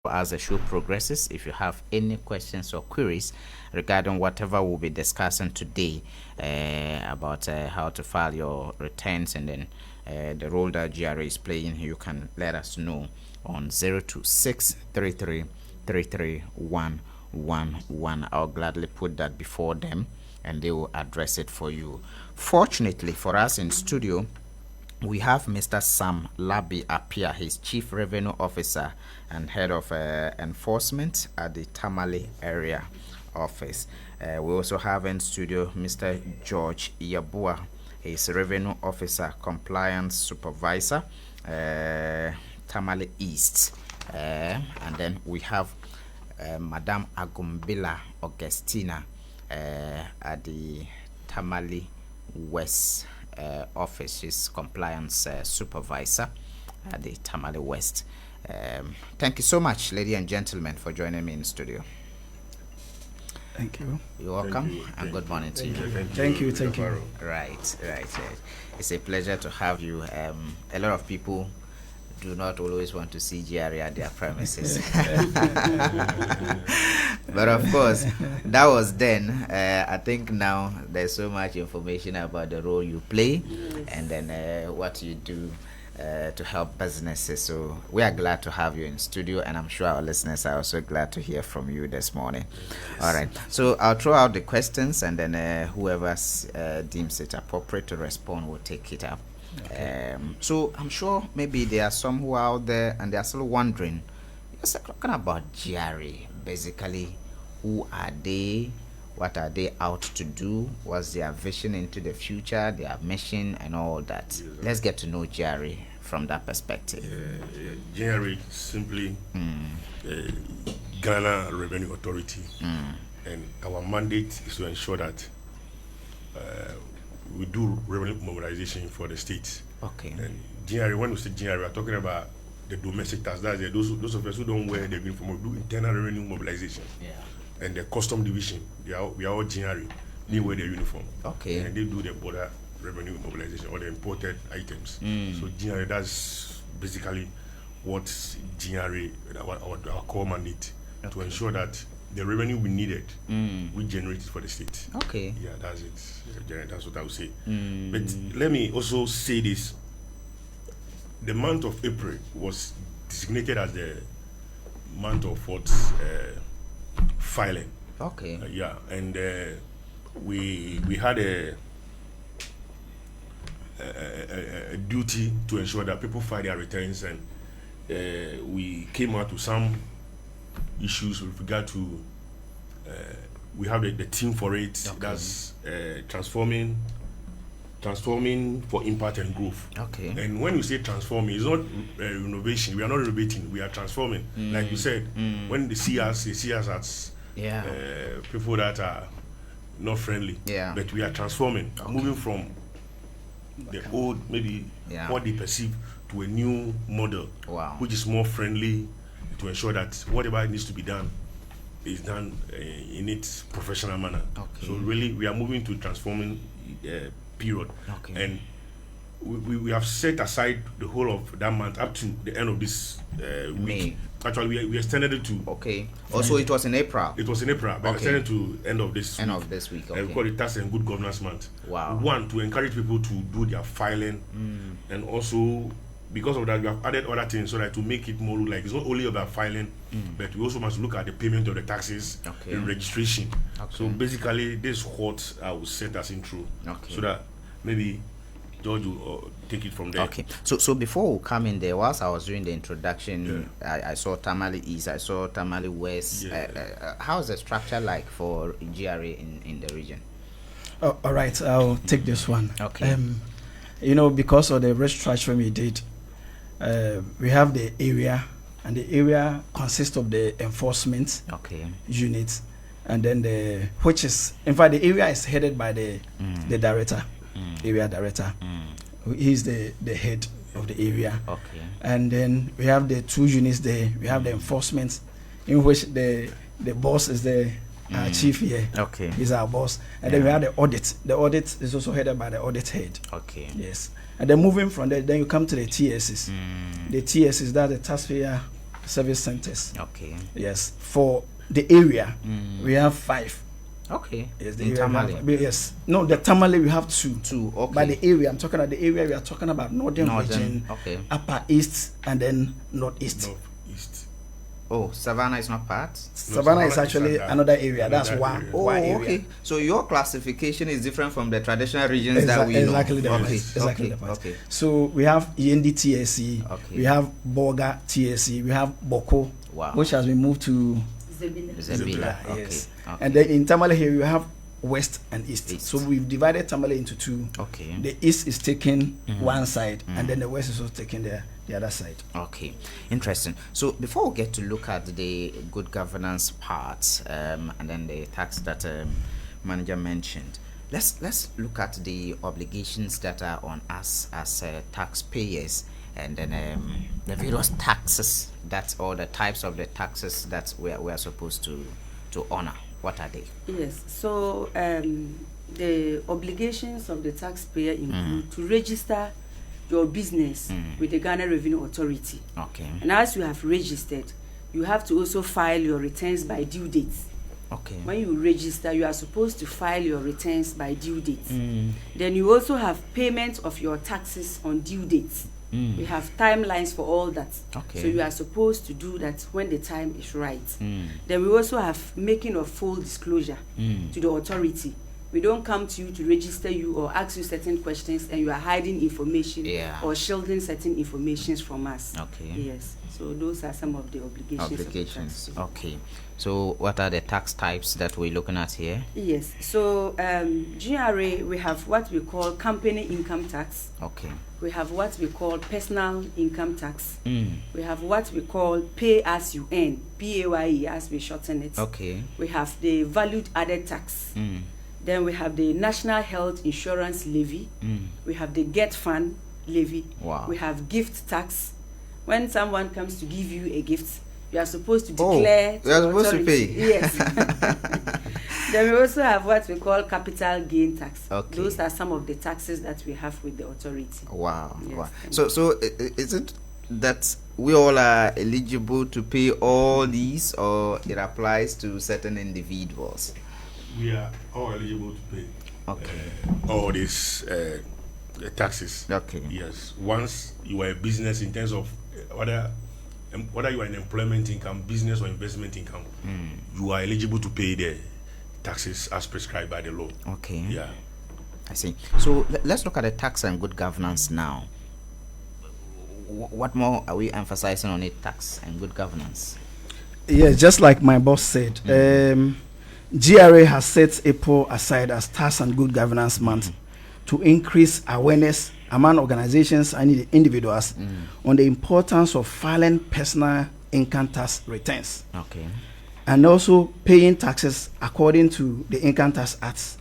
as the show progresses. If you have any questions or queries regarding whatever we'll be discussing today about how to file your returns and then the role that GRA is playing, you can let us know on 02633331111. I'll gladly put that before them and they will address it for you. Fortunately for us in studio, we have Mr. Sam Labi Apia. He's Chief Revenue Officer and Head of Enforcement at the Tamale Area Office. We also have in studio Mr. George Yabua. He's Revenue Officer, Compliance Supervisor, Tamale East. And then we have Madame Agumbila Augustina at the Tamale West office. She's compliance supervisor at the Tamale West. Thank you so much, ladies and gentlemen, for joining me in the studio. Thank you. You're welcome, and good morning to you. Thank you. Right. It's a pleasure to have you. A lot of people do not always want to see GRA at their premises. But of course, that was then. I think now there's so much information about the role you play and then what you do to help businesses. So we are glad to have you in studio, and I'm sure our listeners are also glad to hear from you this morning. Yes. All right. So I'll throw out the questions, and then whoever deems it appropriate to respond will take it up. Okay. So I'm sure maybe there are some who are out there and they are still wondering, you're talking about GRA. Basically, who are they? What are they out to do? What's their vision into the future, their mission, and all that? Let's get to know GRA from that perspective. GRA simply Ghana Revenue Authority, and our mandate is to ensure that we do revenue mobilization for the states. Okay. And GRA, when we say GRA, we're talking about the domestic tax. That's those of us who don't wear the uniform, we do internal revenue mobilization. Yeah. And the custom division, we are all GRA. They wear the uniform. Okay. And they do the border revenue mobilization or the imported items. So GRA, that's basically what GRA, our core mandate, to ensure that the revenue we needed, we generate it for the state. Okay. Yeah, that's it. That's what I would say. But let me also say this. The month of April was designated as the month of filing. Okay. And we had a duty to ensure that people file their returns, and we came out with some issues with regard to we have the team for it. Okay. That's transforming for impact and growth. Okay. And when we say transforming, it's not renovation. We are not renovating. We are transforming. Like you said, when they see us as people that are not friendly. Yeah. But we are transforming, moving from the old, maybe what they perceive, to a new model, which is more friendly, to ensure that whatever needs to be done is done in its professional manner. Okay. So really, we are moving to transforming period. Okay. And we have set aside the whole of that month up to the end of this week. May. Actually, we extended it to. Okay. Also, it was in April. It was in April, but extended to end of this. End of this week. Okay. We call it Tax and Good Governance Month. Wow. One, to encourage people to do their filing, and also because of that, we have added other things so that to make it more like it's not only about filing, but we also must look at the payment of the taxes, the registration. Okay. So basically, this is what I will set us in through, so that maybe George will take it from there. Okay. So before we come in there, whilst I was doing the introduction, I saw Tamale East, I saw Tamale West. How's the structure like for GRA in the region? All right, I'll take this one. Okay. Because of the restructuring we did, we have the area, and the area consists of the enforcement unit, and then the area is headed by the director, area director. He's the head of the area. Okay. And then we have the two units there. We have the enforcement, in which the boss is the chief here. Okay. He's our boss. And then we have the audit. The audit is also headed by the audit head. Okay. Yes. And then moving from there, then you come to the TSs. The TSs, that's the taxpayer service centers. Okay. Yes, for the area, we have 5. Okay. Yes, in Tamale. Yes. No, the Tamale we have 2. 2. Okay. By the area, I'm talking about the area. We are talking about northern region, okay. Upper East, and then Northeast. Northeast. Oh, Savannah is not part? Savannah is actually another area. That's why. Oh, okay. So your classification is different from the traditional regions that we exactly know. Exactly the part. Okay. So we have Yendi TSC, we have Boga TSC, we have Boko, which has been moved to Zebila. Yes. Okay. And then in Tamale here we have West and East. So we've divided Tamale into 2. Okay. The East is taking one side, and then the West is also taking the other side. Okay, interesting. So before we get to look at the good governance part, and then the tax that manager mentioned, let's look at the obligations that are on us as taxpayers, and then the various taxes or the types of the taxes that we are supposed to honor. What are they? Yes. So the obligations of the taxpayer include to register your business with the Ghana Revenue Authority. Okay. And as you have registered, you have to also file your returns by due dates. Okay. When you register, you are supposed to file your returns by due dates. Then you also have payment of your taxes on due dates. We have timelines for all that. Okay. So you are supposed to do that when the time is right. Then we also have making of full disclosure to the authority. We don't come to you to register you or ask you certain questions and you are hiding information or shielding certain information from us. Okay. Yes. So those are some of the obligations. Okay. So what are the tax types that we're looking at here? Yes. So GRA, we have what we call company income tax. Okay. We have what we call personal income tax. We have what we call pay as you earn, PAYE as we shorten it. Okay. We have the valued added tax. Then we have the National Health Insurance Levy. We have the Get Fund Levy. Wow. We have gift tax. When someone comes to give you a gift, you are supposed to declare. You are supposed to pay. Yes. Then we also have what we call capital gain tax. Okay. Those are some of the taxes that we have with the authority. Wow. Yes. Wow. So is it that we all are eligible to pay all these, or it applies to certain individuals? We are all eligible to pay all these taxes. Okay. Yes. Once you are a business, in terms of whether you are an employment income, business or investment income, you are eligible to pay the taxes as prescribed by the law. Okay. Yeah. I see. So let's look at the tax and good governance now. What more are we emphasizing on it? Tax and good governance. Yes, just like my boss said, GRA has set April aside as Tax and Good Governance Month to increase awareness among organizations and individuals on the importance of filing personal income tax returns. Okay. And also paying taxes according to the Income Tax Act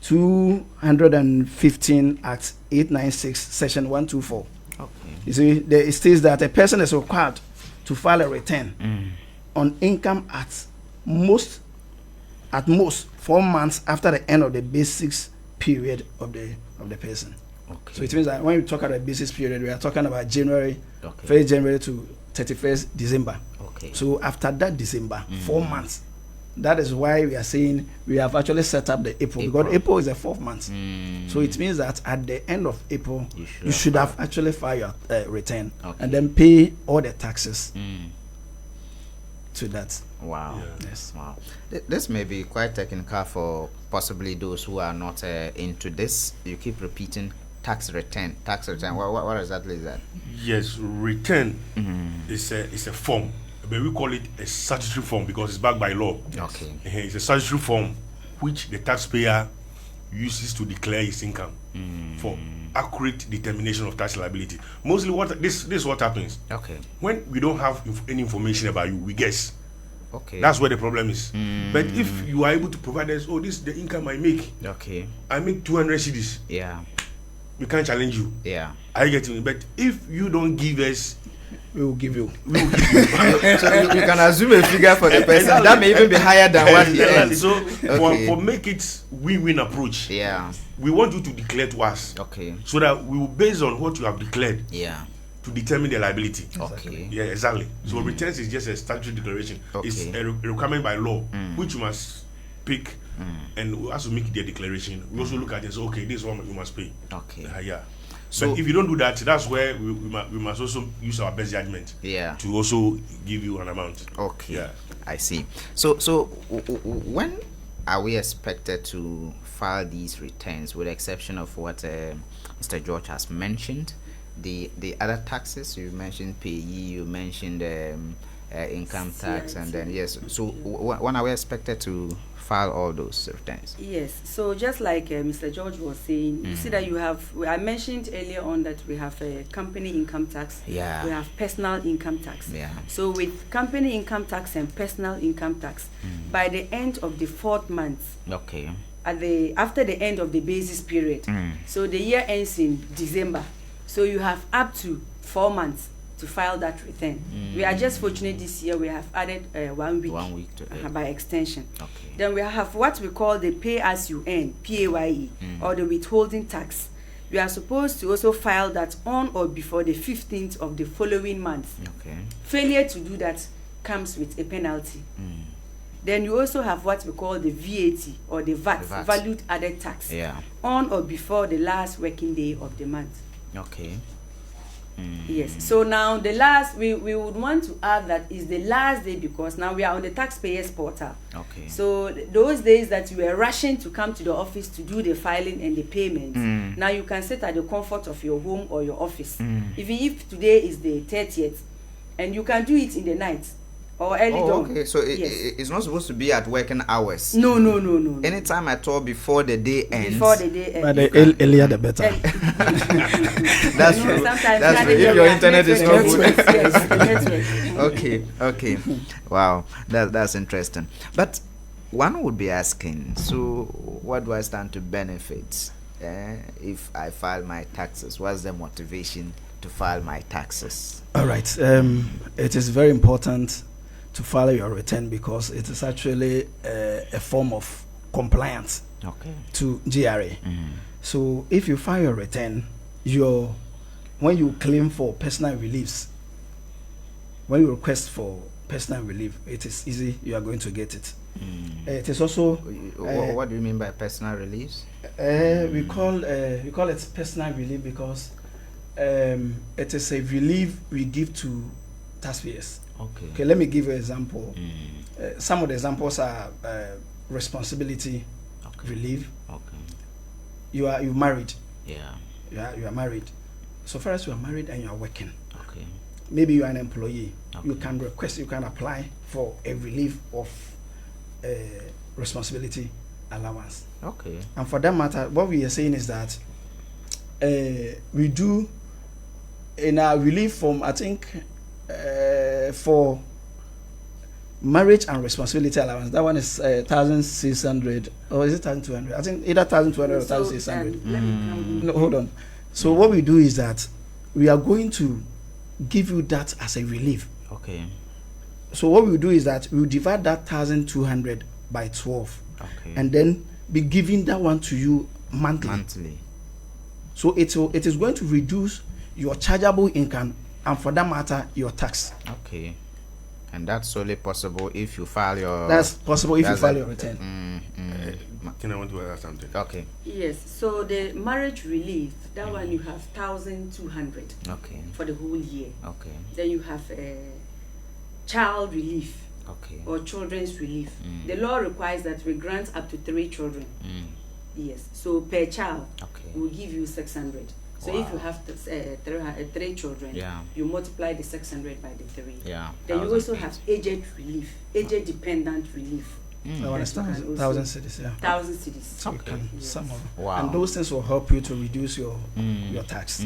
215 Act 896 Section 124. Okay. You see, it states that a person is required to file a return on income at most 4 months after the end of the basics period of the person. Okay. So it means that when we talk about the basics period, we are talking about January, 1st January to 31st December. Okay. So after that December, 4 months. That is why we are saying we have actually set up the April. Because April is the 4th month. So it means that at the end of April, you should have actually filed your return and then pay all the taxes to that. Wow. Yeah. Yes. Wow. This may be quite technical for possibly those who are not into this. You keep repeating tax return. What exactly is that? Yes, return is a form, but we call it a statutory form because it's backed by law. Okay. It's a statutory form which the taxpayer uses to declare his income for accurate determination of tax liability. Mostly, this is what happens. Okay. When we don't have any information about you, we guess. Okay. That's where the problem is. But if you are able to provide us, this is the income I make. Okay. I make 200 cedis. Yeah. We can't challenge you. Yeah. I get you. But if you don't give us, We will give you. So you can assume a figure for the person that may even be higher than what he earns. So for make it win-win approach, yeah, we want you to declare to us. Okay. So that we will, based on what you have declared, yeah, to determine the liability. Okay. Yeah, exactly. So returns is just a statutory declaration. Okay. It's a requirement by law, which you must pick, and as we make the declaration, we also look at this. Okay, this is what you must pay. Okay. Yeah. So but if you don't do that, that's where we must also use our best judgment. Yeah. To also give you an amount. Okay. Yeah. I see. So when are we expected to file these returns, with the exception of what Mr. George has mentioned? The other taxes you mentioned, payee, you mentioned income tax, and then yes. So when are we expected to file all those returns? Yes. So just like Mr. George was saying, you see that you have. I mentioned earlier on that we have a company income tax. Yeah. We have personal income tax. Yeah. So with company income tax and personal income tax, by the end of the 4th month. Okay. After the end of the basis period. So the year ends in December. So you have up to 4 months to file that return. We are just fortunate this year we have added 1 week. 1 week to by extension. Okay. Then we have what we call the pay as you earn, PAYE, or the withholding tax. We are supposed to also file that on or before the 15th of the following month. Okay. Failure to do that comes with a penalty. Then you also have what we call the VAT, or the VAT, valued added tax, on or before the last working day of the month. Okay. Yes. So now the last, we would want to add that is the last day, because now we are on the taxpayers portal. Okay. So those days that you were rushing to come to the office to do the filing and the payment, now you can sit at the comfort of your home or your office. Even if today is the 30th, and you can do it in the night or early dawn. Okay, so it's not supposed to be at working hours. No. Anytime at all before the day ends. Before the day ends. But the earlier the better. That's true. That's true. If your internet is not good. Okay. Wow, that's interesting. But one would be asking, so what do I stand to benefit if I file my taxes? What's the motivation to file my taxes? All right. It is very important to file your return, because it is actually a form of compliance to GRA. So if you file your return, when you claim for personal reliefs, when you request for personal relief, it is easy, you are going to get it. It is also what do you mean by personal reliefs? We call it personal relief because it is a relief we give to taxpayers. Okay, let me give you an example. Some of the examples are responsibility relief. You're married. You are married. So far as you are married and you are working, maybe you are an employee, you can apply for a relief of responsibility allowance. And for that matter, what we are saying is that we do in our relief form, I think, for marriage and responsibility allowance, that one is 1,600, or is it 1,200? I think either 1,200 or 1,600. No, hold on. So what we do is that we are going to give you that as a relief. So what we do is that we will divide that 1,200 by 12, and then be giving that one to you monthly. So it is going to reduce your chargeable income, and for that matter, your tax. And that's solely possible if you file your... That's possible if you file your return. Can I want to add something? Yes. So the marriage relief, that one you have 1,200 for the whole year. Then you have child relief or children's relief. The law requires that we grant up to 3 children. Yes. So per child, we'll give you 600. So if you have 3 children, you multiply the 600 by the 3. Then you also have aged relief, aged dependent relief. I understand. 1,000 cedis, 1,000 cedis. Some of them. And those things will help you to reduce your tax.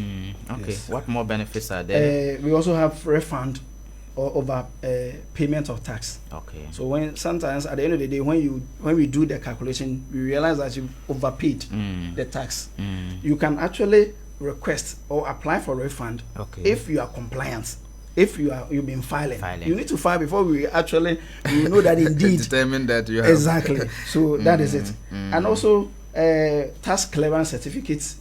Yes. What more benefits are there? We also have refund or over payment of tax. So when sometimes at the end of the day, when we do the calculation, we realize that you overpaid the tax. You can actually request or apply for refund if you are compliant. If you've been filing, you need to file before we know that indeed determine that you have exactly. So that is it. And also tax clearance certificates.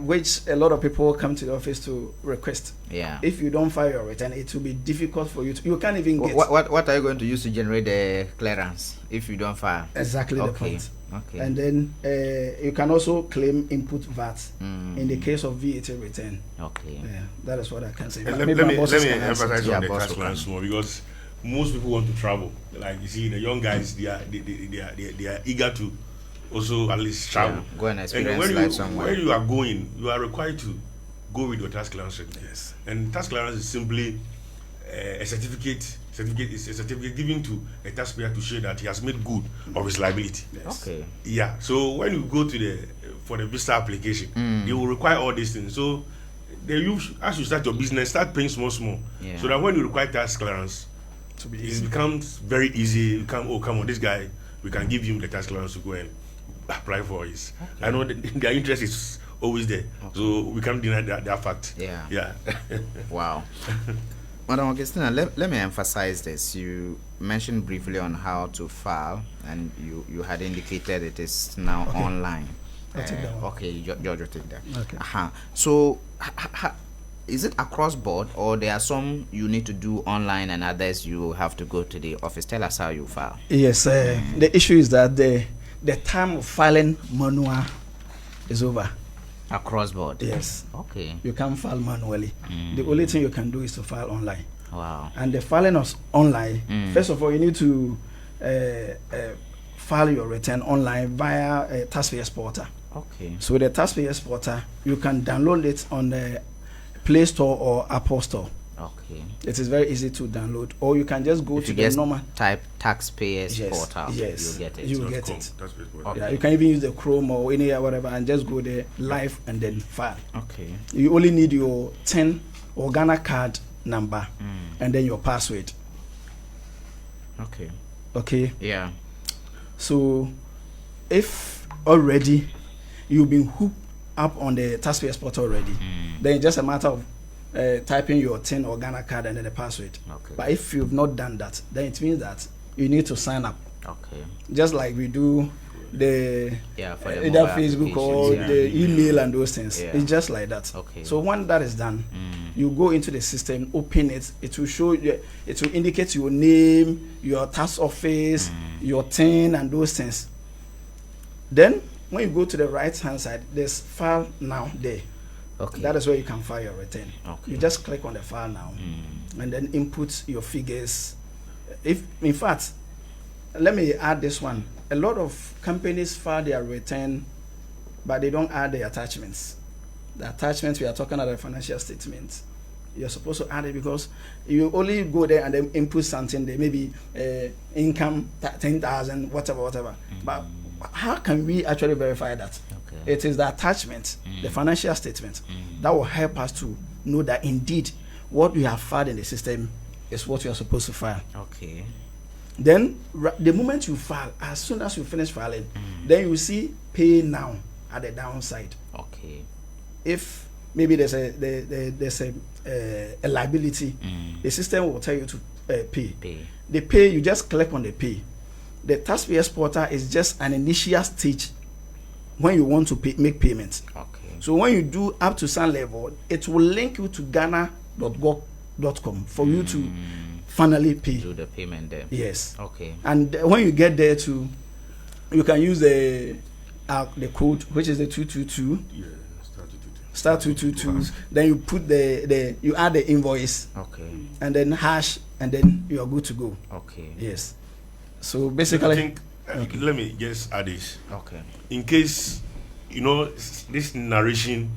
which a lot of people come to the office to request. Yeah. If you don't file your return, it will be difficult for you to. You can't even get. What are you going to use to generate the clearance if you don't file? Exactly the point. Okay. And then you can also claim input VAT in the case of VAT return. Okay. Yeah, that is what I can say. Let me emphasize on the tax clearance more, because most people want to travel. Like you see, the young guys, they are eager to also at least travel. Go and experience life somewhere. When you are going, you are required to go with your tax clearance certificate. Yes. And tax clearance is simply a certificate. Certificate is a certificate given to a taxpayer to show that he has made good of his liability. Yes. Okay. Yeah. So when you go to for the visa application, they will require all these things. So as you start your business, start paying small, so that when you require tax clearance, it becomes very easy. You come on, this guy, we can give him the tax clearance to go and apply for his. Okay. I know their interest is always there, so we can't deny that fact. Yeah. Wow. Madam Augustina, let me emphasize this. You mentioned briefly on how to file, and you had indicated it is now online. Okay, George will take that. Okay. So, is it across board, or there are some you need to do online and others you have to go to the office? Tell us how you file. Yes, the issue is that the time of filing manual is over. Across board? Yes. Okay. You can't file manually. The only thing you can do is to file online. Wow. And the filing of online, first of all, you need to file your return online via a taxpayers portal. Okay. So the taxpayers portal, you can download it on the Play Store or Apple Store. Okay. It is very easy to download, or you can just go to the normal type taxpayers portal. Yes, you'll get it. You will get it. Okay. Yeah, you can even use the Chrome or any whatever, and just go there live and then file. Okay. You only need your 10 or Ghana card number and then your password. Okay. Okay. Yeah. So, if already you've been hooked up on the taxpayers portal already, then it's just a matter of typing your 10 or Ghana card and then the password. Okay. But if you've not done that, then it means that you need to sign up. Okay. Just like we do the for the either Facebook or the email and those things. Yeah. It's just like that. Okay. So when that is done, you go into the system, open it. It will show you. It will indicate your name, your tax office, your TIN, and those things. Then when you go to the right hand side, there's file now there. Okay. That is where you can file your return. Okay. You just click on the file now, and then input your figures. If in fact, let me add this one. A lot of companies file their return, but they don't add the attachments. The attachments, we are talking about the financial statements. You're supposed to add it because you only go there and then input something. There may be income 10,000, whatever. But how can we actually verify that? Okay. It is the attachment, the financial statement, that will help us to know that indeed what we have filed in the system is what you are supposed to file. Okay. Then the moment you file, as soon as you finish filing, then you see pay now at the downside. Okay. If maybe there's a liability, the system will tell you to pay. The pay, you just click on the pay. The taxpayers portal is just an initial stage when you want to make payments. Okay. So when you do up to some level, it will link you to ghana.gov.com for you to finally pay. Do the payment there. Yes. Okay. And when you get there too, you can use the code, which is the 222. Yeah, star 222. Then you put you add the invoice. Okay. And then hash, and then you are good to go. Okay. Yes. So basically, I think let me just add this. Okay. In case this narration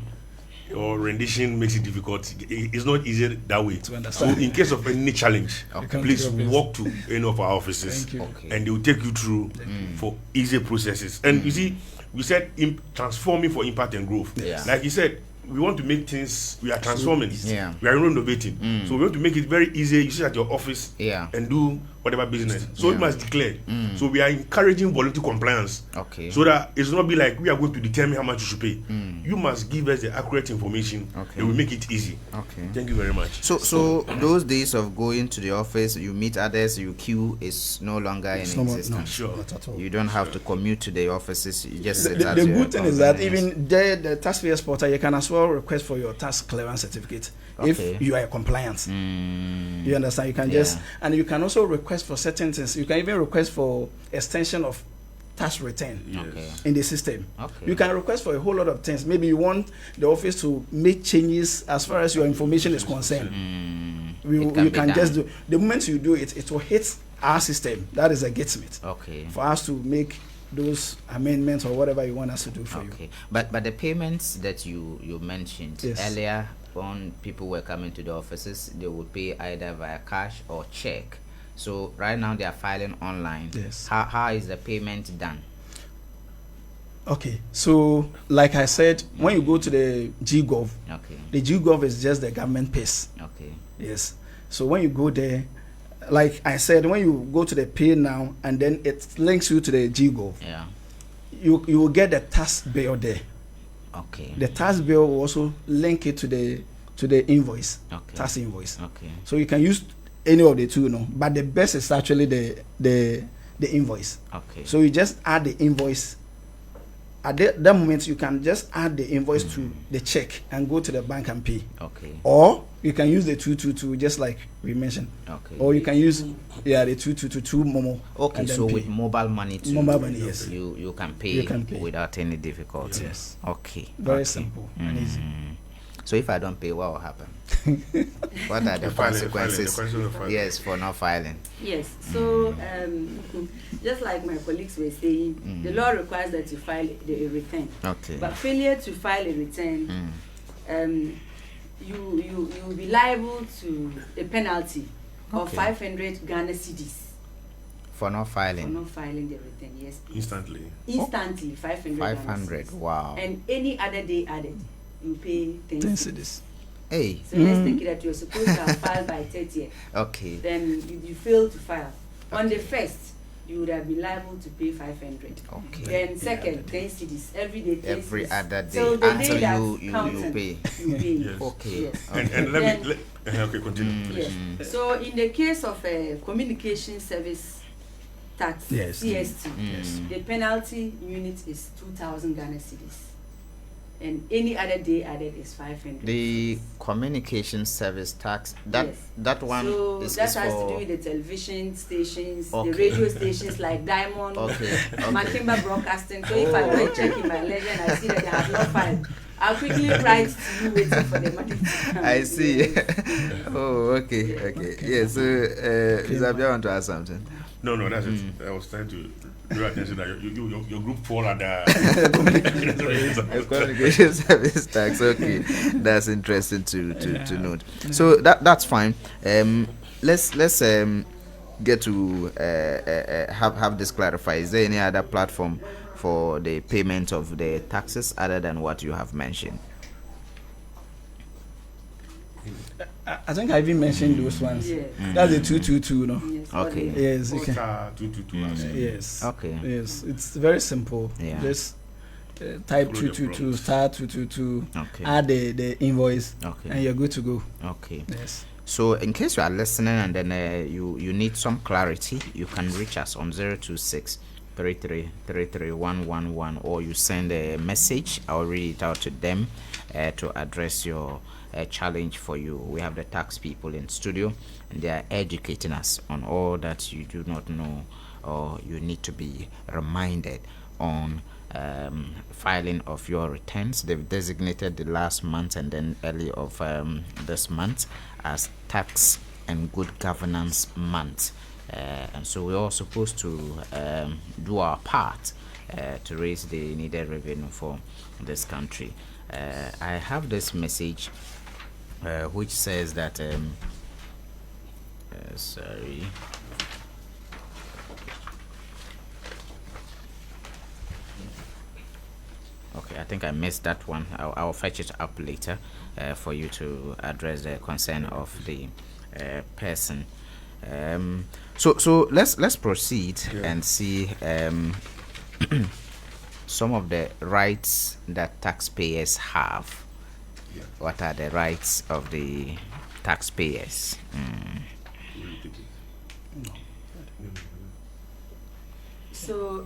or rendition makes it difficult, it's not easy that way to understand. So in case of any challenge, please walk to any of our offices, and they will take you through for easy processes. And you see, we said transforming for impact and growth. Yeah. Like you said, we want to make things, we are transforming. Yeah. We are innovating. So we want to make it very easy. You sit at your office and do whatever business. So you must declare. So we are encouraging voluntary compliance. Okay. So that it's not be like we are going to determine how much you should pay. You must give us the accurate information. Okay. And we make it easy. Okay. Thank you very much. So those days of going to the office, you meet others, you queue, is no longer in existence. No, sure. Not at all. You don't have to commute to the offices. You just sit The at good your thing is that convenience. even there, the taxpayers portal, you can as well request for your tax clearance certificate if you are compliant. You understand? You can just, and you can also request for certain things. You can even request for extension of tax return in the system. You can request for a whole lot of things. Maybe you want the office to make changes as far as your information is concerned. You can just do. The moment you do it, it will hit our system. That is a gatemeet. For us to make those amendments or whatever you want us to do for you. But the payments that you mentioned earlier, when people were coming to the offices, they would pay either via cash or check. So right now they are filing online. Yes. How is the payment done? Okay, so like I said, when you go to the GGov, the GGov is just the government pace. Yes. So when you go there, like I said, when you go to the pay now and then it links you to the GGov, you will get the tax bill there. The tax bill will also link it to the invoice, tax invoice. So you can use any of the two, but the best is actually the invoice. So you just add the invoice. At that moment, you can just add the invoice to the check and go to the bank and pay. Or you can use the 222, just like we mentioned. Or you can use the 2222 Momo. So with mobile money too. Mobile money, yes. You can pay without any difficulty. Yes. Very simple and easy. So if I don't pay, what will happen? What are the consequences? Yes, for not filing. Yes. So just like my colleagues were saying, the law requires that you file a return. But failure to file a return, you will be liable to a penalty of 500 Ghana cedis. For not filing. For not filing the return, yes. Instantly. 500. 500. Wow. And any other day added, you pay 10 cedis. Hey. So let's take it that you're supposed to have filed by 30th. Then you fail to file. On the first, you would have been liable to pay 500. Then second, 10 cedis. Every day, 10 every cedis. other day. So the until day you pay. You pay. Yes. And let me continue. Yes. So in the case of a communication service tax, CST, the penalty unit is 2,000 Ghana cedis. And any other day added is 500. The communication service tax, that one so is that has for... to do with the television stations, the radio stations like Diamond, Matimba Broadcasting. So if I go and check in my ledger and I see that they have not filed, I'll quickly write to you waiting for the money to come. I see. Okay. Yeah, so Isabella want to ask something? No, that's it. I was trying to draw attention that your group fall under communication service tax. Okay, that's interesting to note. So that's fine. Let's get to have this clarified. Is there any other platform for the payment of the taxes other than what you have mentioned? I think I even mentioned those ones. That's the 222, no? Yes. Okay. 222. Yes. Okay. Yes. It's very simple. Just type 222 star 222. Add the invoice. And you're good to go. Yes. So in case you are listening and then you need some clarity, you can reach us on 026 3333 or you send a message. I'll read it out to them to address your challenge for you. We have the tax people in studio and they are educating us on all that you do not know or you need to be reminded on filing of your returns. They've designated the last month and then early of this month as Tax and Good Governance Month. And so we're all supposed to do our part to raise the needed revenue for this country. I have this message which says that sorry. Okay, I think I missed that one. I'll fetch it up later for you to address the concern of the person. So let's proceed and see some of the rights that taxpayers have. Yeah. What are the rights of the taxpayers? So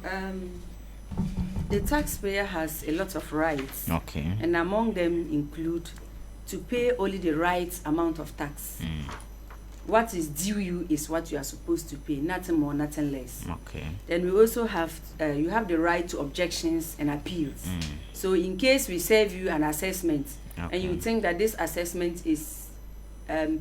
the taxpayer has a lot of rights. Okay. And among them include to pay only the right amount of tax. What is due you is what you are supposed to pay, nothing more, nothing less. Okay. Then we also have, you have the right to objections and appeals. So in case we serve you an assessment and you think that this assessment is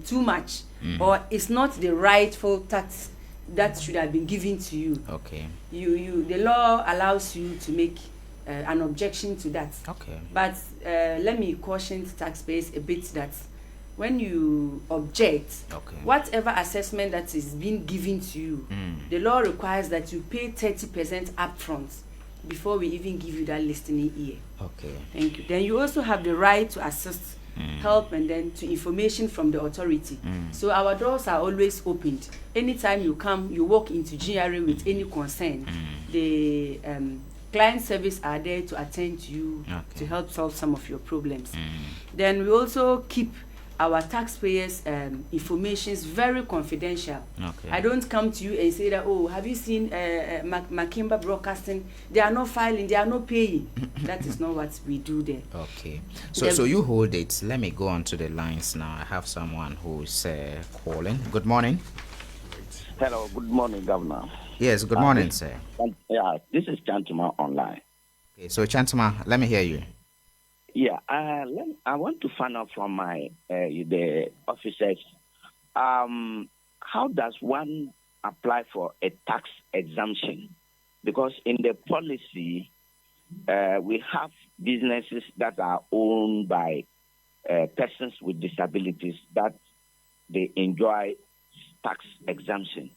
too much or it's not the rightful tax that should have been given to you, okay, the law allows you to make an objection to that. Okay. But let me caution taxpayers a bit that when you object, whatever assessment that is being given to you, the law requires that you pay 30% upfront before we even give you that listening ear. Okay. Thank you. Then you also have the right to assist, help, and then to information from the authority. So our doors are always opened. Anytime you come, you walk into GRA with any concern, the client service are there to attend to you, to help solve some of your problems. Then we also keep our taxpayers' informations very confidential. Okay. I don't come to you and say that, oh, have you seen Makimba Broadcasting? They are not filing, they are not paying. That is not what we do there. Okay. So you hold it. Let me go on to the lines now. I have someone who's calling. Good morning. Hello, good morning, Governor. Yes, good morning, sir. Yeah, this is Chantuma online. Okay, so Chantuma, let me hear you. Yeah, I want to find out from the officers, how does one apply for a tax exemption? Because in the policy, we have businesses that are owned by persons with disabilities that they enjoy tax exemption.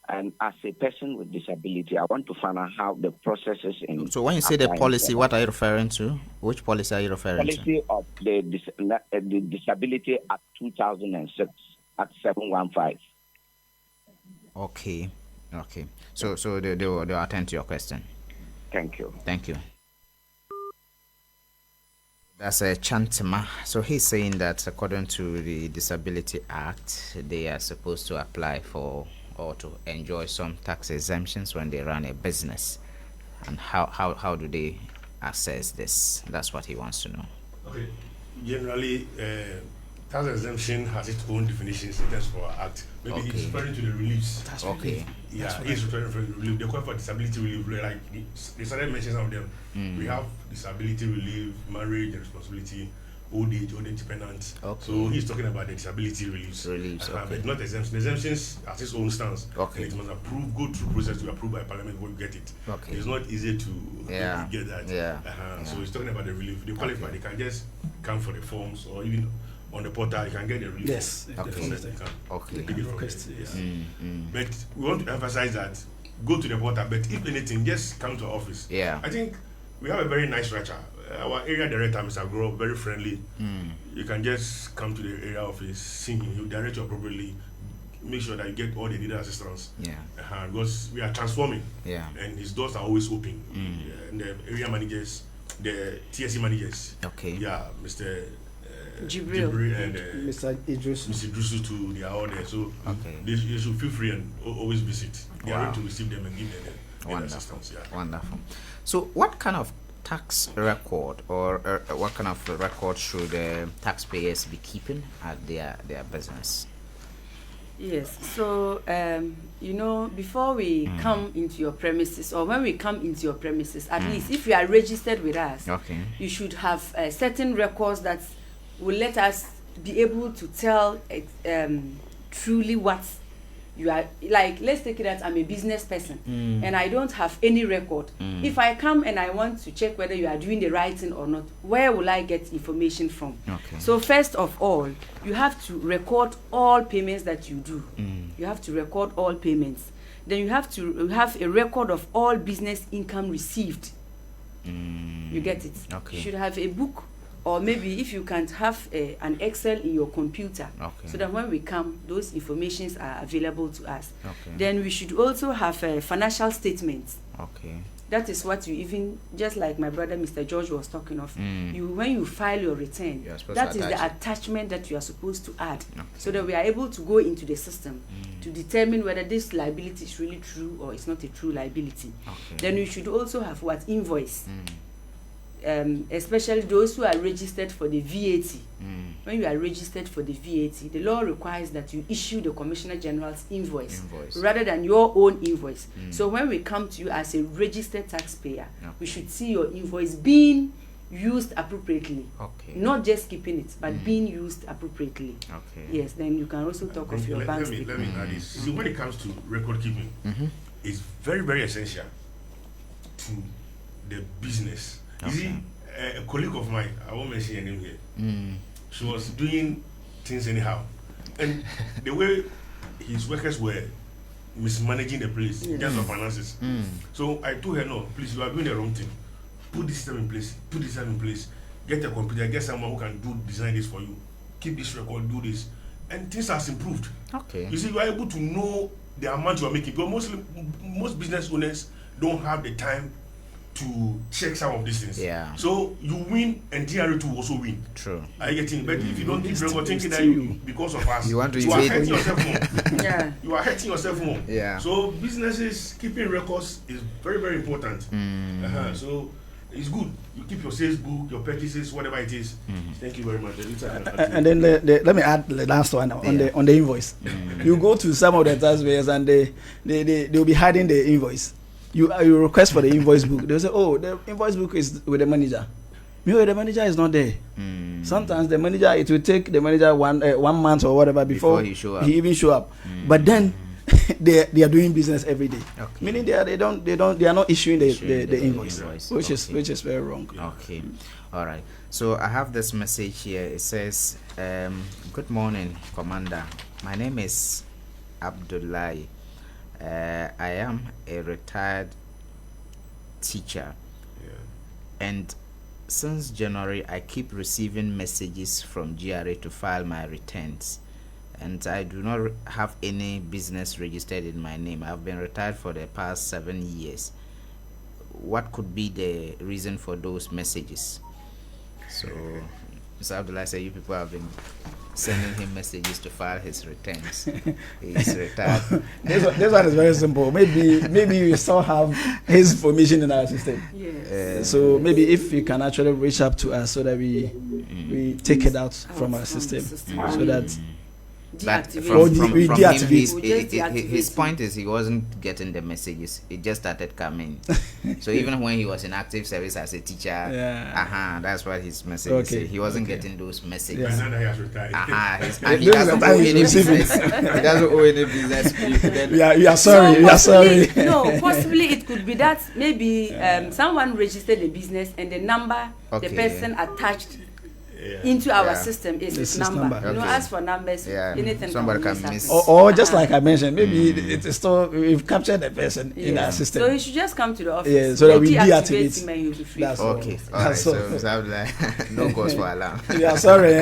And as a person with disability, I want to find out how the process is in. So when you say the policy, what are you referring to? Which policy are you referring to? Policy of the Disability Act 2006 at 715. Okay. So they'll attend to your question. Thank you. Thank you. That's a Chantuma. So he's saying that according to the Disability Act, they are supposed to apply for or to enjoy some tax exemptions when they run a business. And how do they assess this? That's what he wants to know. Okay. Generally, tax exemption has its own definitions in terms of our act. Maybe he's referring to the reliefs. That's okay. Yeah, he's referring to the relief. They call for disability relief, like they started mentioning some of them. We have disability relief, marriage and responsibility, old age dependent. So he's talking about the disability reliefs. But not exemptions. Exemptions at its own stance. And it must go through process to approve by Parliament before you get it. It's not easy to get that. So he's talking about the relief. They qualify. They can just come for the forms or even on the portal. You can get the relief. Yes. But we want to emphasize that go to the portal. But if anything, just come to our office. I think we have a very nice structure. Our area director, Mr. Grow, very friendly. You can just come to the area office, see him, he'll direct you appropriately, make sure that you get all the needed assistance. Because we are transforming, and his doors are always open. And the area managers, the TSC managers, Mr. Jibril and Mr. Idris. Mr. Idris too, they are all there. So they should feel free and always visit. They are ready to receive them and give them assistance. Wonderful. So what kind of tax record or what kind of record should taxpayers be keeping at their business? Yes, so before we come into your premises, or when we come into your premises, at least if you are registered with us, you should have certain records that will let us be able to tell truly what you are. Like, let's take it that I'm a business person and I don't have any record. If I come and I want to check whether you are doing the right thing or not, where will I get information from? So first of all, you have to record all payments that you do. You have to record all payments. Then you have to have a record of all business income received. You get it? You should have a book or maybe if you can't have an Excel in your computer, so that when we come, those informations are available to us. Then we should also have financial statements. That is what you even, just like my brother Mr. George was talking of, when you file your return, that is the attachment that you are supposed to add, so that we are able to go into the system to determine whether this liability is really true or it's not a true liability. Then you should also have what? Invoice. Especially those who are registered for the VAT. When you are registered for the VAT, the law requires that you issue the Commissioner General's invoice rather than your own invoice. So when we come to you as a registered taxpayer, we should see your invoice being used appropriately. Not just keeping it, but being used appropriately. Yes, then you can also talk of your bank statement. Let me add this. See, when it comes to record keeping, it's very, very essential to the business. You see, a colleague of mine, I won't mention her name here, she was doing things anyhow. And the way his workers were mismanaging the place in terms of finances. So I told her, no, please, you are doing the wrong thing. Put this system in place, put this system in place. Get a computer, get someone who can design this for you. Keep this record, do this. And things has improved. You see, you are able to know the amount you are making. Because most business owners don't have the time to check some of these things. So you win and DRA2 also win. True. Are you getting? But if you don't keep record thinking that you, because of us, you want to are hurting yourself more. You are hurting yourself more. So businesses keeping records is very, very important. So it's good. You keep your sales book, your purchases, whatever it is. Thank you very much. And then let me add the last one on the invoice. You go to some of the taxpayers and they'll be hiding the invoice. You request for the invoice book. They'll say, oh, the invoice book is with the manager. The manager is not there. Sometimes the manager, it will take the manager 1 month or whatever before he even show up. But then they are doing business every day. Meaning they are not issuing the invoice, which is very wrong. All right. So I have this message here. It says, good morning, Commander. My name is Abdullahi. I am a retired teacher, and since January I keep receiving messages from GRA to file my returns, and I do not have any business registered in my name. I've been retired for the past 7 years. What could be the reason for those messages? So Mr. Abdullah said you people have been sending him messages to file his returns. He's retired. This one is very simple. Maybe we still have his information in our system. So maybe if you can actually reach up to us so that we take it out from our system, so that. But from him, his point is he wasn't getting the messages. It just started coming. So even when he was in active service as a teacher, that's what his message said. He wasn't getting those messages. And he doesn't owe any business. He doesn't owe any business. You are sorry. You are sorry. No, possibly it could be that maybe someone registered a business and the number the person attached into our system is his number. As for numbers, anything somebody can miss. Or just like I mentioned, maybe it is still we've captured the person in our system. So he should just come to the office. So that we deactivate him. That's okay. All right. So no cause for alarm. Sorry.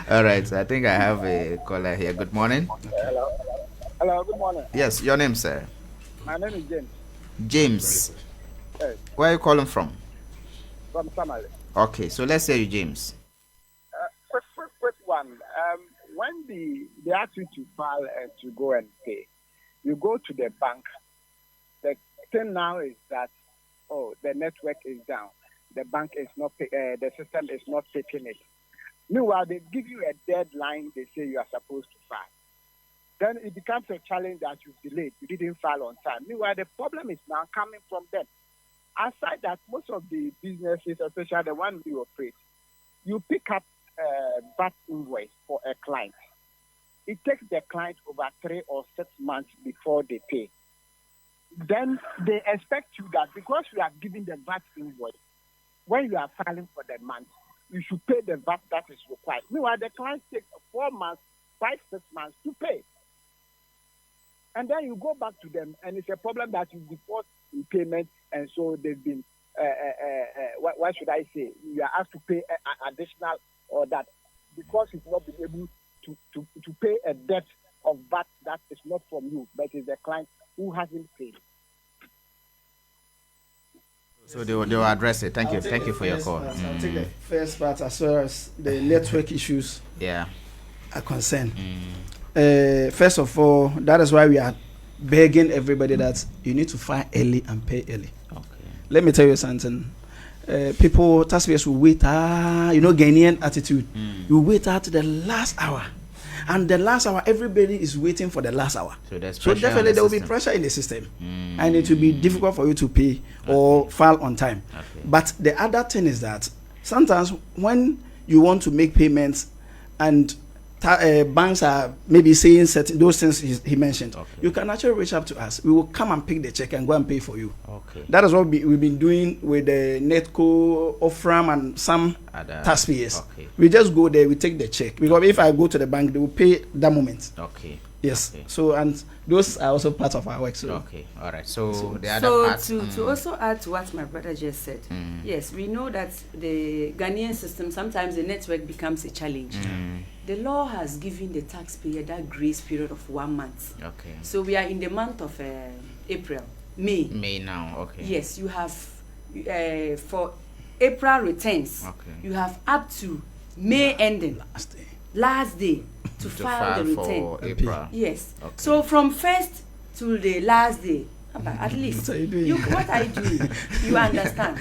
All right. So I think I have a caller here. Good morning. Hello. Good morning. Yes. Your name, sir? My name is James. James. Yes. Where are you calling from? From Tamale. Okay, so let's hear you, James. Quick one. When they ask you to file and to go and pay, you go to the bank. The thing now is that, the network is down. The bank is not, the system is not taking it. Meanwhile, they give you a deadline. They say you are supposed to file. Then it becomes a challenge that you've delayed. You didn't file on time. Meanwhile, the problem is now coming from them. Aside that, most of the businesses, especially the one we operate, you pick up VAT invoice for a client. It takes the client over 3 or 6 months before they pay. Then they expect you that because you are giving the VAT invoice, when you are filing for the month, you should pay the VAT that is required. Meanwhile, the client takes 4 months, 5, 6 months to pay. And then you go back to them, and it's a problem that you default in payment, and so they've been what should I say? You are asked to pay additional or that because you've not been able to pay a debt of VAT that is not from you, but is the client who hasn't paid. So they will address it. Thank you for your call. I'll take the first part as far as the network issues are concerned. First of all, that is why we are begging everybody that you need to file early and pay early. Okay. Let me tell you something. People, taxpayers will wait, Ghanaian attitude. You wait out the last hour. And the last hour, everybody is waiting for the last hour. So definitely there will be pressure in the system. And it will be difficult for you to pay or file on time. Okay. But the other thing is that sometimes when you want to make payments and banks are maybe saying certain those things he mentioned, you can actually reach out to us. We will come and pick the check and go and pay for you. Okay. That is what we've been doing with the Netco, Ofram, and some taxpayers. Okay. We just go there, we take the check. Because if I go to the bank, they will pay that moment. Okay. Yes. Okay. So, and those are also part of our work. So. Okay. All right. So the other part. To also add to what my brother just said, yes, we know that the Ghanaian system, sometimes the network becomes a challenge. The law has given the taxpayer that grace period of 1 month. Okay. So we are in the month of April, May. May now. Okay. Yes, you have for April returns. Okay. You have up to May ending. Last day to file the return. For April. Yes. Okay. So from first to the last day, at least what are you doing? You understand?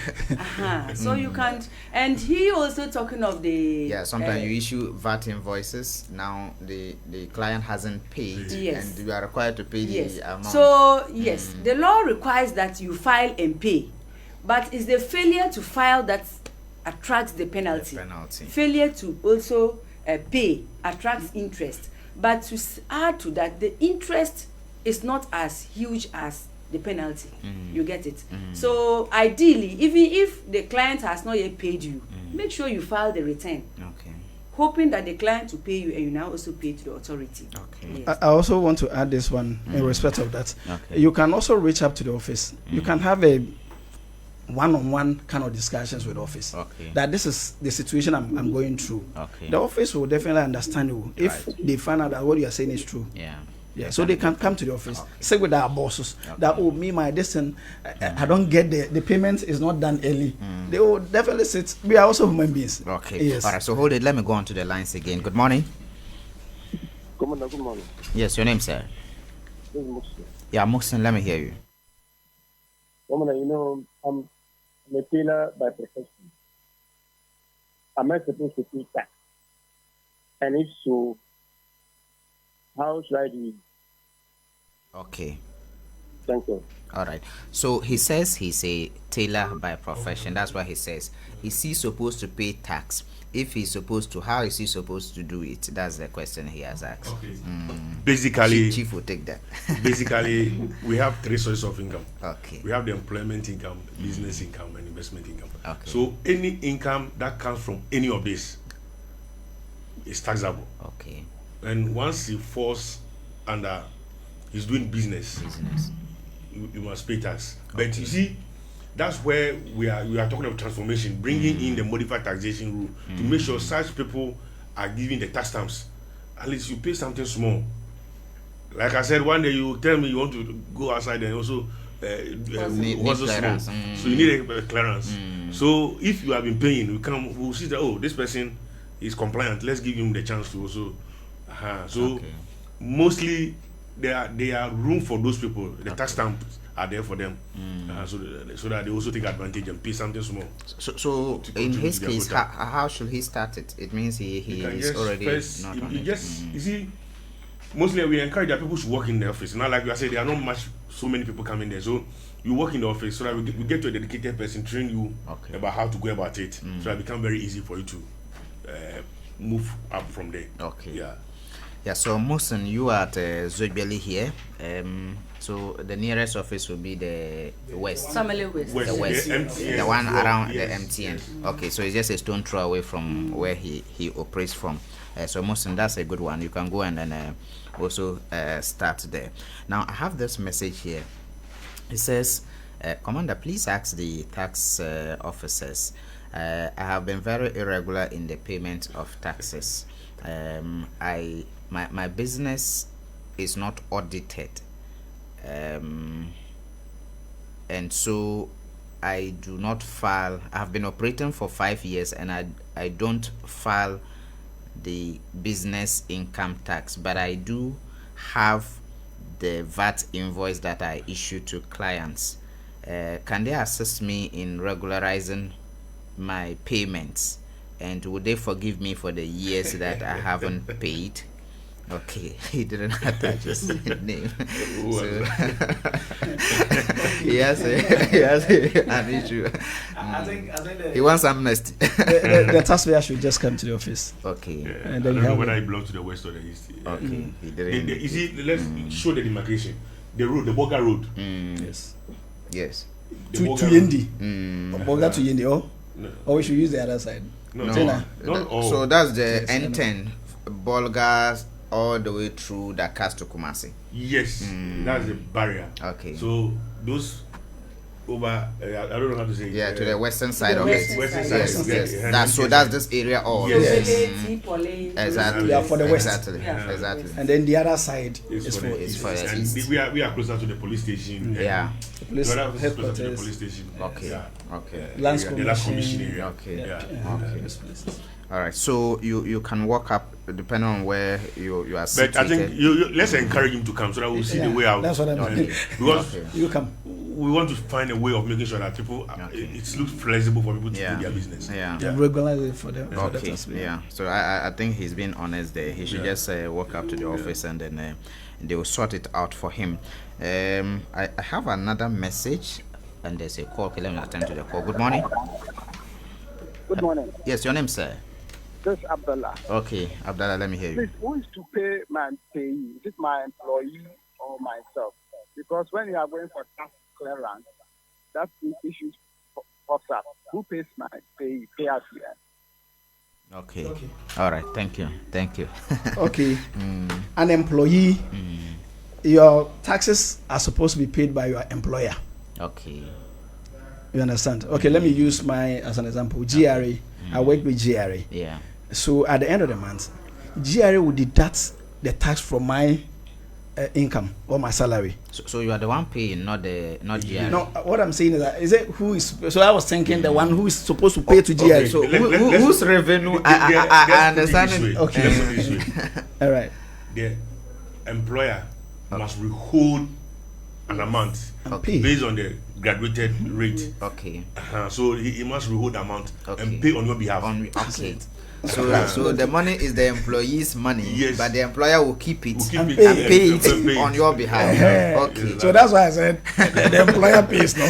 So you can't. And he also talking of the sometimes you issue VAT invoices. Now the client hasn't paid, and you are required to pay the amount. So the law requires that you file and pay, but it's the failure to file that attracts the penalty. Failure to also pay attracts interest, but to add to that, the interest is not as huge as the penalty. You get it? So ideally, even if the client has not yet paid you, make sure you file the return. Okay. Hoping that the client will pay you and you now also pay to the authority. Okay. Yes. I also want to add this one in respect of that. Okay. You can also reach up to the office. You can have a one-on-one kind of discussions with the office. Okay. That this is the situation I'm going through. Okay. The office will definitely understand you if they find out that what you are saying is true. Yeah, so they can come to the office, say with our bosses that my distance, I don't get the payment is not done early. They will definitely sit. We are also human beings. Okay. Yes. All right. So hold it. Let me go on to the lines again. Good morning. Good morning. Yes, your name, sir. This is Muxin. Yeah, Muxin. Let me hear you. I'm a tailor by profession. Am I supposed to pay tax? And if so, how should I do it? Okay. Thank you. All right. So he says he's a tailor by profession. That's what he says. Is he supposed to pay tax? If he's supposed to, how is he supposed to do it? That's the question he has asked. Okay. Basically, Chief will take that. Basically, we have three sources of income. Okay. We have the employment income, business income, and investment income. Okay. So any income that comes from any of this is taxable. Okay. And once he falls under, he's doing business. You must pay tax. Okay. But you see, that's where we are talking of transformation, bringing in the modified taxation rule to make sure such people are given the tax stamps. At least you pay something small. Like I said, one day you tell me you want to go outside and also clearance. So you need a clearance. So if you have been paying, we'll see that this person is compliant. Let's give him the chance to also. So mostly there are room for those people. The tax stamps are there for them, so that they also take advantage and pay something small. So in his case, how should he start it? It means he is already not on it. You see, mostly we encourage that people should work in the office. Not like I said, there are not so many people coming there. So you work in the office so that we get to a dedicated person, train you about how to go about it, so that it becomes very easy for you to move up from there. Okay. Yeah, so Muxin, you are at Zogbeli here. So the nearest office will be the West. Family West. The West. The one around the MTN. Okay, so it's just a stone throw away from where he operates from. So Muxin, that's a good one. You can go and then also start there. Now, I have this message here. It says, Commander, please ask the tax officers. I have been very irregular in the payment of taxes. My business is not audited, and so I do not file. I have been operating for 5 years, and I don't file the business income tax, but I do have the VAT invoice that I issue to clients. Can they assist me in regularizing my payments, and would they forgive me for the years that I haven't paid? Okay, he didn't attach his name. So, he has an issue. I think he wants amnesty. The taxpayer should just come to the office. Okay. And then I don't know whether he belongs to the west or the east. Okay. He didn't. You see, let's show the demarcation. The road, the Boga Road. Yes. Yes. To Yendi. Boga to Yendi. Oh. No. Or we should use the other side. No. So that's the N10 Bolgas all the way through Dakar to Kumasi. Yes, that's the barrier. Okay. So those over, I don't know how to say. Yeah, to the western side of it. Western side. Yes. That's this area all. Yes. Exactly. Yeah, for the west. Exactly. And then the other side is for the east. We are closer to the police station. Yeah. The police headquarters. Closer to the police station. Okay. Yeah. Okay. The last commission area. Okay. Yeah. Okay. All right. So you can walk up depending on where you are situated. But I think let's encourage him to come so that we'll see the way out. That's what I'm saying. Because you come. We want to find a way of making sure that people it looks flexible for people to do their business. Yeah. Regularize it for them. Okay. Yeah. So I think he's being honest there. He should just walk up to the office and then they will sort it out for him. I have another message and there's a call. Okay, let me attend to the call. Good morning. Good morning. Yes, your name, sir? This is Abdullah. Okay, Abdullah, let me hear you. Please, who is to pay my payee? Is it my employee or myself? Because when you are going for tax clearance, that's the issue pops up. Who pays my payee? Pay out here. Okay. All right. Thank you. Okay. An employee, your taxes are supposed to be paid by your employer. Okay. You understand? Okay, let me use as an example, GRA. I work with GRA. Yeah. So at the end of the month, GRA will deduct the tax from my income or my salary. So you are the one paying, not GRA. No, what I'm saying is it who is? So I was thinking the one who is supposed to pay to GRA. Okay. So whose revenue? I understand it. Okay. All right. The employer must withhold an amount based on the graduated rate. Okay. So he must withhold the amount and pay on your behalf. Okay. So the money is the employee's money, yes, but the employer will keep it and pay it on your behalf. Okay. So that's why I said the employer pays no.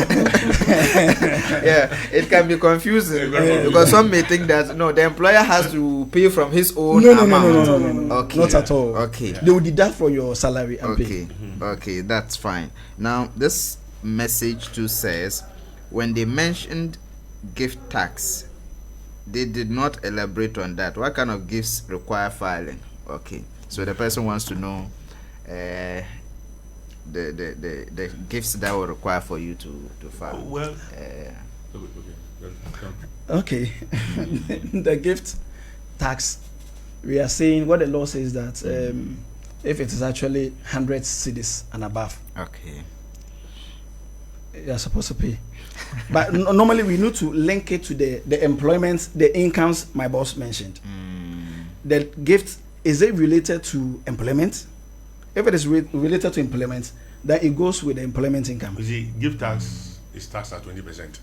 Yeah, it can be confusing because some may think that no, the employer has to pay from his own amount. No. Okay. Not at all. Okay. They will deduct from your salary and pay. Okay, that's fine. Now this message too says when they mentioned gift tax, they did not elaborate on that. What kind of gifts require filing? Okay, so the person wants to know the gifts that will require for you to file. Well, okay. The gift tax, we are saying what the law says that if it is actually 100 cedis and above, okay, you are supposed to pay. But normally we need to link it to the employment, the incomes my boss mentioned. The gift, is it related to employment? If it is related to employment, then it goes with the employment income. You see, gift tax is taxed at 20%,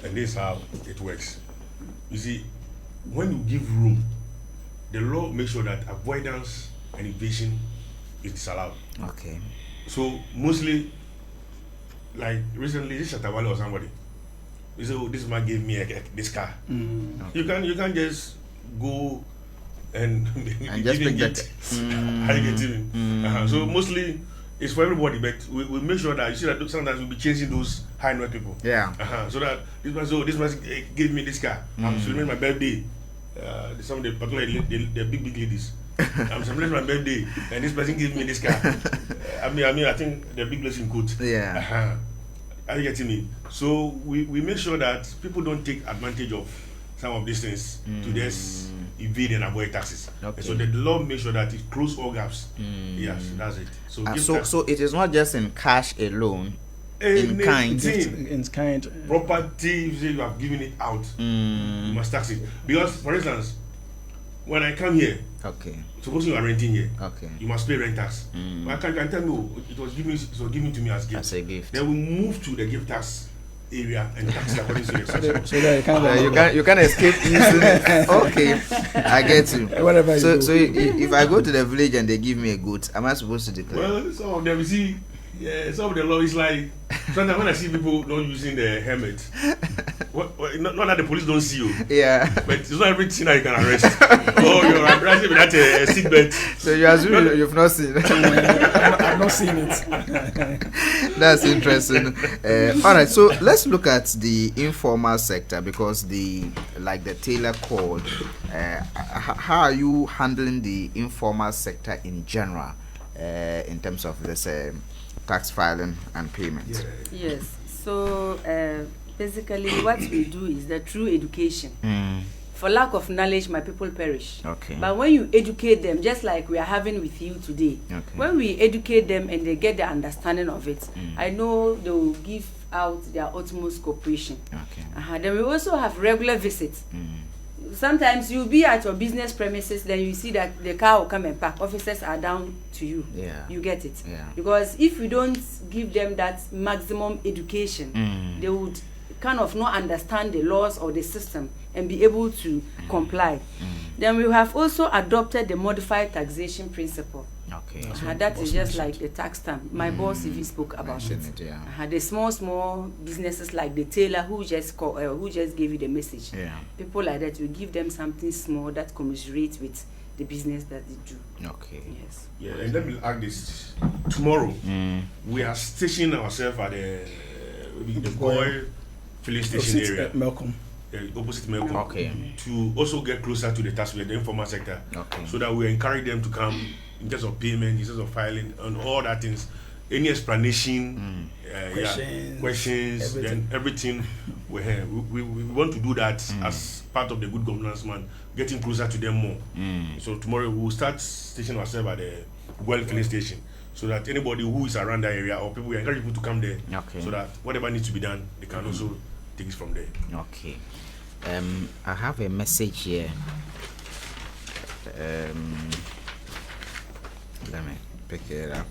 and this is how it works. You see, when you give room, the law makes sure that avoidance and evasion is disallowed. Okay. So mostly, like recently, this Shatawale or somebody, he said, "Oh, this man gave me this car." Okay. You can't just go and just pick that. So mostly it's for everybody, but we make sure that you see that sometimes we'll be chasing those high net people. Yeah. So that this man gave me this car. I'm celebrating my birthday. Some of the particularly the big ladies. I'm celebrating my birthday, and this person gave me this car. I think the big blessing coat. Yeah. Are you getting me? So we make sure that people don't take advantage of some of these things to just evade and avoid taxes. Okay. So the law makes sure that it closes all gaps. Yes, that's it. So it is not just in cash alone. In kind. Property, you have given it out, you must tax it. Because, for instance, when I come here, suppose you are renting here, you must pay rent tax. I can tell you it was given to me as gift. As a gift. Then we move to the gift tax area and tax according to the section. So you can't escape using it. Okay, I get you. Whatever. So if I go to the village and they give me a goat, am I supposed to declare? Well, some of them, you see, some of the law is like sometimes when I see people not using the helmet, not that the police don't see you, but it's not everything that you can arrest. You're arrested without a seat belt. So you assume you've not seen it? I've not seen it. That's interesting. All right, so let's look at the informal sector, because like the tailor called, how are you handling the informal sector in general in terms of this tax filing and payment? Yes. So basically what we do is the true education. For lack of knowledge, my people perish. Okay. But when you educate them, just like we are having with you today, when we educate them and they get the understanding of it, I know they will give out their utmost cooperation. Then we also have regular visits. Sometimes you'll be at your business premises, then you see that the car will come and park. Officers are down to you. You get it. Because if we don't give them that maximum education, they would kind of not understand the laws or the system and be able to comply. Then we have also adopted the modified taxation principle. That is just like the tax stamp. My boss even spoke about it. The small businesses like the tailor who just gave you the message. People like that, we give them something small that commiserates with the business that they do. Yes. Yeah, and let me add this. Tomorrow, we are stationing ourselves at the Goy filling station area. Malcolm. Opposite Malcolm. To also get closer to the taxpayer, the informal sector, so that we encourage them to come in terms of payment, in terms of filing, and all that things. Any explanation, questions, then everything we're here. We want to do that as part of the good governance man, getting closer to them more. So tomorrow we will start stationing ourselves at the well filling station, so that anybody who is around that area or people, we encourage people to come there, so that whatever needs to be done, they can also take it from there. I have a message here. Let me pick it up.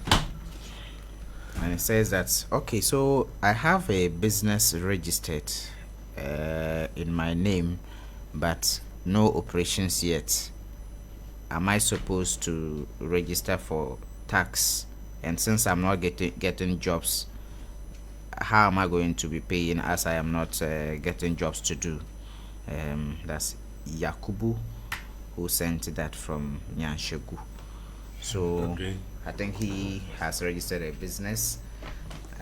And it says that, so I have a business registered in my name, but no operations yet. Am I supposed to register for tax? And since I'm not getting jobs, how am I going to be paying as I am not getting jobs to do? That's Yakubu who sent that from Nyanshegu. So I think he has registered a business.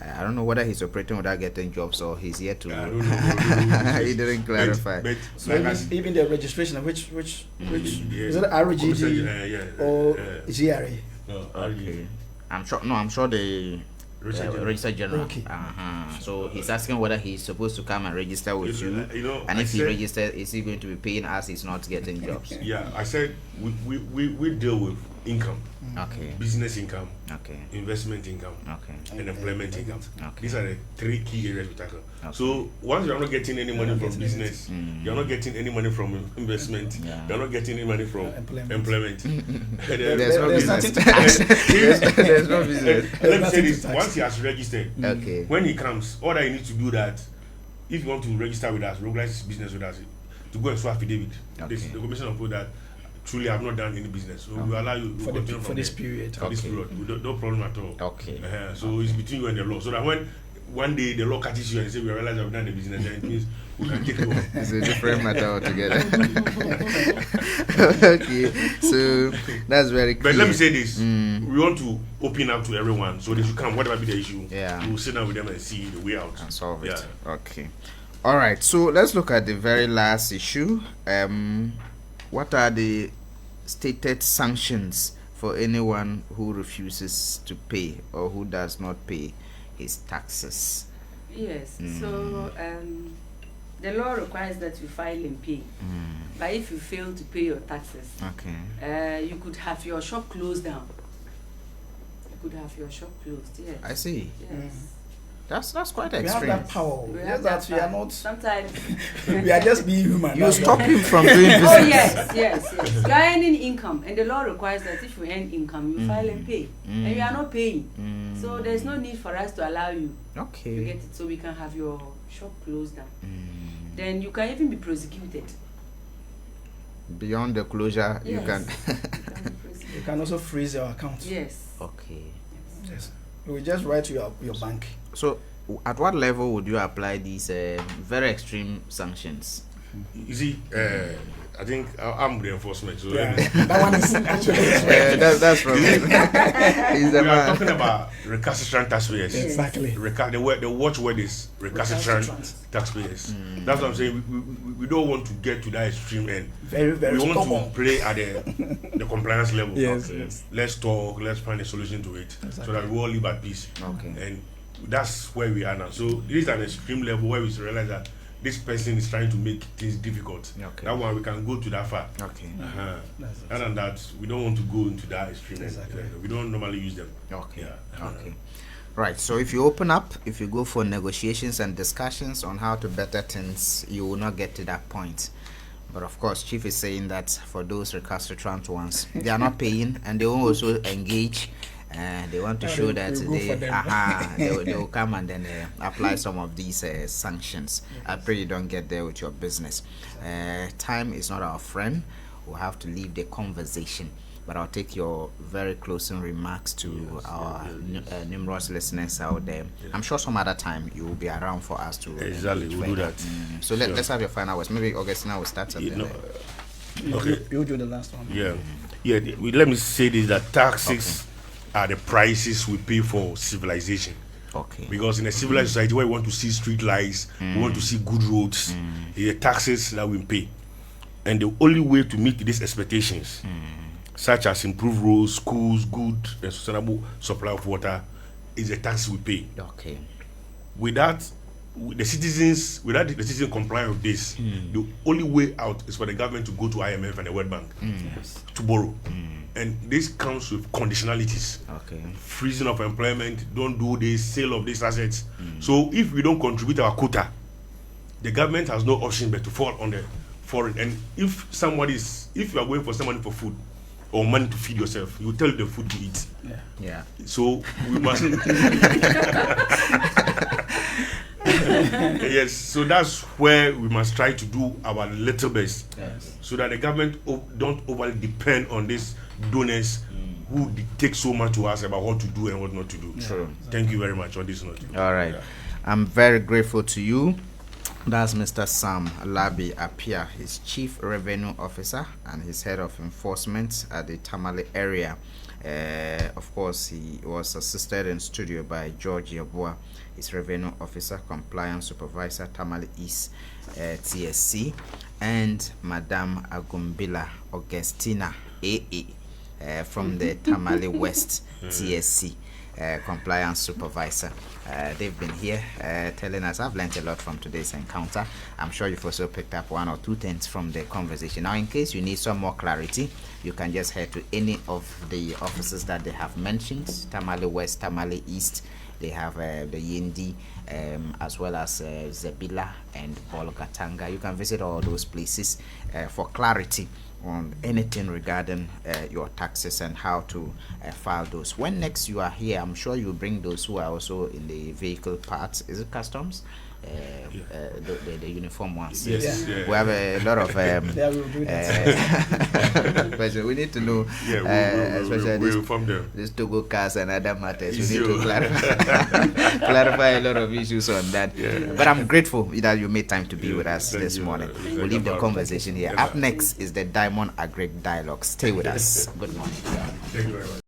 I don't know whether he's operating without getting jobs or he's yet to. He didn't clarify. But so even the registration, which is it RGD or GRA? I'm sure the Register General. So he's asking whether he's supposed to come and register with you, and if he registers, is he going to be paying us? He's not getting jobs. I said we deal with income, business income, investment income, and employment income. These are the three key areas we tackle. So once you're not getting any money from business, you're not getting any money from investment, you're not getting any money from employment. There's no business. There's no business. Let me say this: once he has registered, when he comes, all that you need to do that. If you want to register with us, regularize his business with us, to go and swear affidavit. The commission will put that. Truly, I have not done any business, so we allow you to continue for this period. For this period, no problem at all. So it's between you and the law. So that when one day the law catches you and say we realize I've done the business, then it means we can take you off. It's a different matter altogether. So that's very clear. But let me say this: we want to open up to everyone, so they should come, whatever be the issue. We will sit down with them and see the way out and solve it. All right. So let's look at the very last issue. What are the stated sanctions for anyone who refuses to pay or who does not pay his taxes? Yes. So the law requires that you file and pay. But if you fail to pay your taxes, you could have your shop closed down. You could have your shop closed. Yes. I see. Yes. That's quite extreme. We have that power. Just that we are not. Sometimes we are just being human. You stop him from doing business. Oh yes. You are earning income, and the law requires that if you earn income, you file and pay, and you are not paying. So there's no need for us to allow you. Okay. To get it, so we can have your shop closed down. Then you can even be prosecuted. Beyond the closure, yes. you can. You can also freeze your account. Yes. Okay. Yes. We just write to your bank. So, at what level would you apply these very extreme sanctions? You see, I think I'm the enforcement. So that one is actually that's from him. We are talking about recalcitrant taxpayers. Exactly. The watchword is recalcitrant taxpayers. That's what I'm saying. We don't want to get to that extreme end. Very, very we stubborn. want to play at the compliance level. Yes, yes. Let's talk. Let's find a solution to it, so that we all live at peace. Okay. And that's where we are now. So this is an extreme level where we realize that this person is trying to make things difficult. Okay. That one we can go to that far. Okay. Other than that, we don't want to go into that extreme. Exactly. We don't normally use them. Okay. Yeah. Okay. Right. So if you open up, if you go for negotiations and discussions on how to better things, you will not get to that point. But of course, Chief is saying that for those recalcitrant ones, they are not paying, and they will also engage. They want to show that they will come and then apply some of these sanctions. Yes. I pray you don't get there with your business. Time is not our friend. We'll have to leave the conversation. But I'll take your very closing remarks to our numerous listeners out there. Yes. I'm sure some other time you will be around for us to. Exactly, we'll do that. So let's have your final words. Maybe Augustina will start something. Okay. You do the last one. Yeah. Let me say this: that taxes are the prices we pay for civilization. Okay. Because in a civilized society where we want to see street lights, we want to see good roads, the taxes that we pay. And the only way to meet these expectations, such as improved roads, schools, good and sustainable supply of water, is the tax we pay. Okay. Without the citizens complying with this, the only way out is for the government to go to IMF and the World Bank to borrow. And this comes with conditionalities. Okay. Freezing of employment, don't do this, sale of these assets. So if we don't contribute our quota, the government has no option but to fall on the foreign. And if you are going for some money for food or money to feed yourself, you tell the food to eat. Yeah. So we must. Yes, so that's where we must try to do our little best, so that the government don't overly depend on these donors who dictate so much to us about what to do and what not to do. True. Thank you very much on this note. All right. I'm very grateful to you. That's Mr. Sam Labi Appiah. He's Chief Revenue Officer and he's Head of Enforcement at the Tamale area. Of course, he was assisted in studio by George Yabua, his Revenue Officer, Compliance Supervisor, Tamale East TSC, and Madame Agumbila Augustina AA from the Tamale West TSC. Compliance Supervisor. They've been here telling us. I've learned a lot from today's encounter. I'm sure you've also picked up one or two things from the conversation. Now, in case you need some more clarity, you can just head to any of the offices that they have mentioned: Tamale West, Tamale East. They have the Yindi, as well as Zebila and Bolgatanga. You can visit all those places for clarity on anything regarding your taxes and how to file those. When next you are here, I'm sure you bring those who are also in the vehicle parts. Is it customs? The uniform ones. Yes. Yeah. We have a lot of questions. We need to know, especially these Togo cars and other matters. We need to clarify a lot of issues on that. But I'm grateful that you made time to be with us this morning. We'll leave the conversation here. Up next is the Diamond Agri Dialogue. Stay with us. Good morning. Thank you very much.